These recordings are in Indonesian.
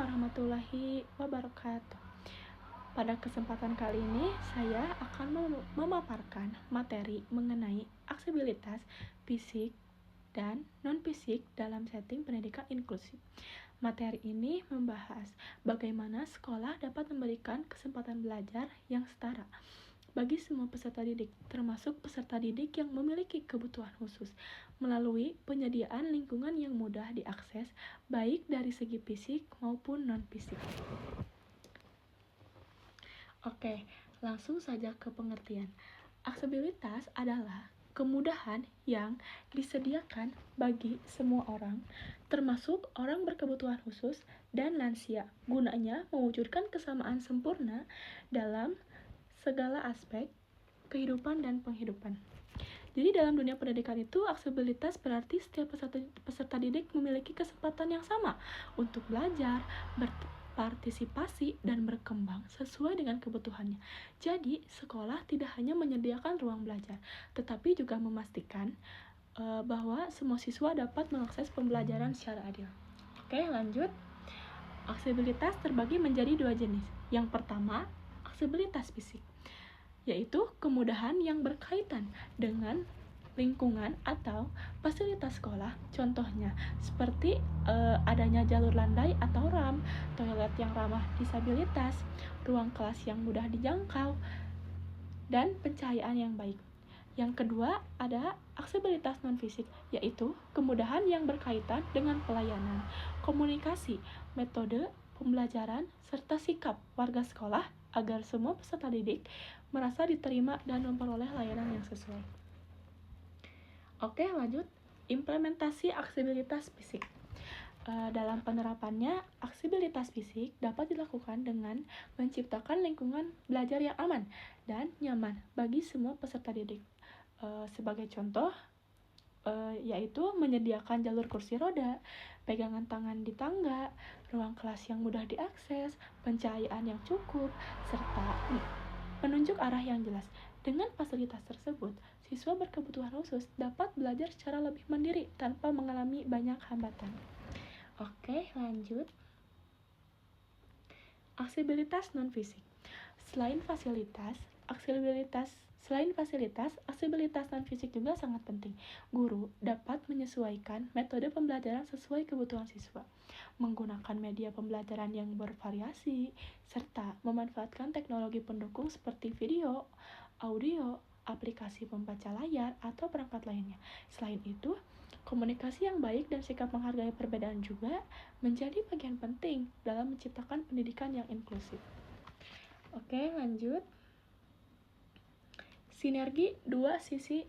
warahmatullahi wabarakatuh. Pada kesempatan kali ini, saya akan memaparkan materi mengenai aksesibilitas fisik dan non-fisik dalam setting pendidikan inklusif. Materi ini membahas bagaimana sekolah dapat memberikan kesempatan belajar yang setara bagi semua peserta didik, termasuk peserta didik yang memiliki kebutuhan khusus, melalui penyediaan lingkungan yang mudah diakses, baik dari segi fisik maupun non-fisik. Oke, langsung saja ke pengertian. Aksesibilitas adalah kemudahan yang disediakan bagi semua orang, termasuk orang berkebutuhan khusus dan lansia, gunanya mewujudkan kesamaan sempurna dalam segala aspek kehidupan dan penghidupan. Jadi dalam dunia pendidikan itu, aksesibilitas berarti setiap peserta didik memiliki kesempatan yang sama untuk belajar, berpartisipasi, dan berkembang sesuai dengan kebutuhannya. Jadi, sekolah tidak hanya menyediakan ruang belajar, tetapi juga memastikan bahwa semua siswa dapat mengakses pembelajaran secara adil. Oke, lanjut. Aksesibilitas terbagi menjadi dua jenis. Yang pertama, aksesibilitas fisik, yaitu kemudahan yang berkaitan dengan lingkungan atau fasilitas sekolah. Contohnya seperti adanya jalur landai atau ramp, toilet yang ramah disabilitas, ruang kelas yang mudah dijangkau, dan pencahayaan yang baik. Yang kedua, ada aksesibilitas non-fisik, yaitu kemudahan yang berkaitan dengan pelayanan, komunikasi, metode pembelajaran, serta sikap warga sekolah agar semua peserta didik merasa diterima dan memperoleh layanan yang sesuai. Oke, lanjut. Implementasi aksesibilitas fisik. Dalam penerapannya, aksesibilitas fisik dapat dilakukan dengan menciptakan lingkungan belajar yang aman dan nyaman bagi semua peserta didik. Sebagai contoh, yaitu menyediakan jalur kursi roda, pegangan tangan di tangga, ruang kelas yang mudah diakses, pencahayaan yang cukup, serta menunjuk arah yang jelas. Dengan fasilitas tersebut, siswa berkebutuhan khusus dapat belajar secara lebih mandiri tanpa mengalami banyak hambatan. Oke, lanjut. Aksesibilitas non-fisik. Selain fasilitas, aksesibilitas non-fisik juga sangat penting. Guru dapat menyesuaikan metode pembelajaran sesuai kebutuhan siswa, menggunakan media pembelajaran yang bervariasi, serta memanfaatkan teknologi pendukung seperti video, audio, aplikasi pembaca layar, atau perangkat lainnya. Selain itu, komunikasi yang baik dan sikap menghargai perbedaan juga menjadi bagian penting dalam menciptakan pendidikan yang inklusif. Oke, lanjut. Sinergi dua sisi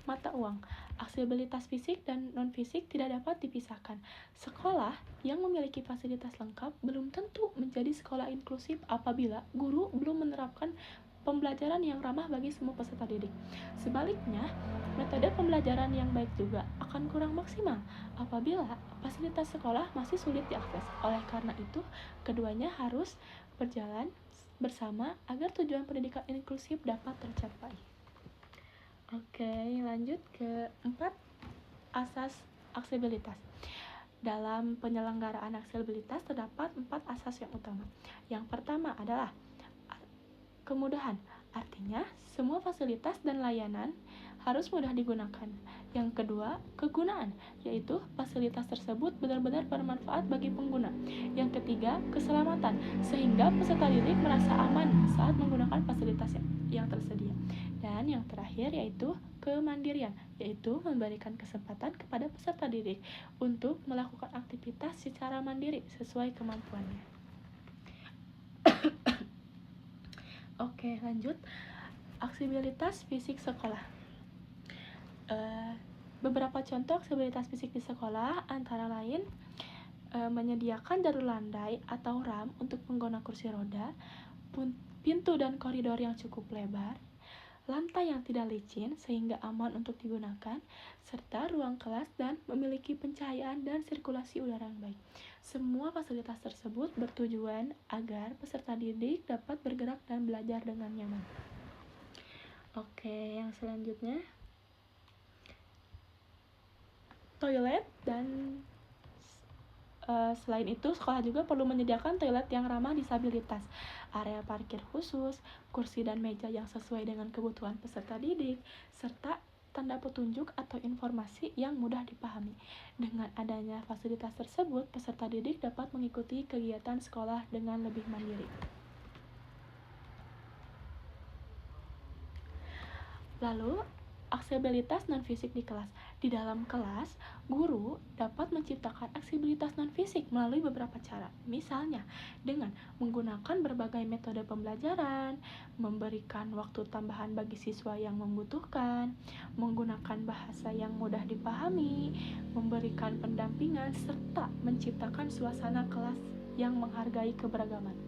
mata uang. Aksesibilitas fisik dan non-fisik tidak dapat dipisahkan. Sekolah yang memiliki fasilitas lengkap belum tentu menjadi sekolah inklusif apabila guru belum menerapkan pembelajaran yang ramah bagi semua peserta didik. Sebaliknya, metode pembelajaran yang baik juga akan kurang maksimal apabila fasilitas sekolah masih sulit diakses. Oleh karena itu, keduanya harus berjalan bersama agar tujuan pendidikan inklusif dapat tercapai. Oke, lanjut ke 4, asas aksesibilitas. Dalam penyelenggaraan aksesibilitas terdapat 4 asas yang utama. Yang pertama adalah kemudahan, artinya semua fasilitas dan layanan harus mudah digunakan. Yang kedua, kegunaan, yaitu fasilitas tersebut benar-benar bermanfaat bagi pengguna. Yang ketiga, keselamatan, sehingga peserta didik merasa aman saat menggunakan fasilitas yang tersedia. Dan yang terakhir yaitu kemandirian, yaitu memberikan kesempatan kepada peserta didik untuk melakukan aktivitas secara mandiri sesuai kemampuannya. Oke, lanjut. Aksesibilitas fisik sekolah. Beberapa contoh aksesibilitas fisik di sekolah antara lain menyediakan jalur landai atau ramp untuk pengguna kursi roda, pintu dan koridor yang cukup lebar, lantai yang tidak licin sehingga aman untuk digunakan, serta ruang kelas dan memiliki pencahayaan dan sirkulasi udara yang baik. Semua fasilitas tersebut bertujuan agar peserta didik dapat bergerak dan belajar dengan nyaman. Oke, yang selanjutnya, toilet dan Selain itu, sekolah juga perlu menyediakan toilet yang ramah disabilitas, area parkir khusus, kursi dan meja yang sesuai dengan kebutuhan peserta didik, serta tanda petunjuk atau informasi yang mudah dipahami. Dengan adanya fasilitas tersebut, peserta didik dapat mengikuti kegiatan sekolah dengan lebih mandiri. Lalu, aksesibilitas non-fisik di kelas. Di dalam kelas, guru dapat menciptakan aksesibilitas non-fisik melalui beberapa cara. Misalnya, dengan menggunakan berbagai metode pembelajaran, memberikan waktu tambahan bagi siswa yang membutuhkan, menggunakan bahasa yang mudah dipahami, memberikan pendampingan, serta menciptakan suasana kelas yang menghargai keberagaman.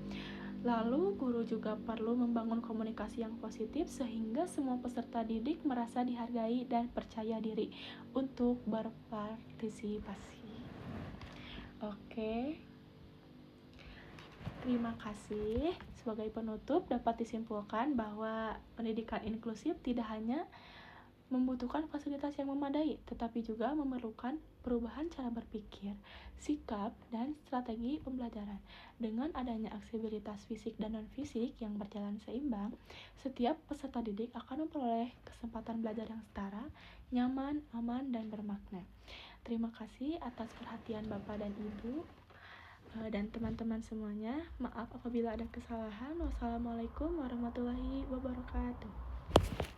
Lalu, guru juga perlu membangun komunikasi yang positif sehingga semua peserta didik merasa dihargai dan percaya diri untuk berpartisipasi. Oke, terima kasih. Sebagai penutup, dapat disimpulkan bahwa pendidikan inklusif tidak hanya membutuhkan fasilitas yang memadai, tetapi juga memerlukan perubahan cara berpikir, sikap, dan strategi pembelajaran. Dengan adanya aksesibilitas fisik dan non-fisik yang berjalan seimbang, setiap peserta didik akan memperoleh kesempatan belajar yang setara, nyaman, aman, dan bermakna. Terima kasih atas perhatian Bapak dan Ibu dan teman-teman semuanya. Maaf apabila ada kesalahan. Wassalamualaikum warahmatullahi wabarakatuh.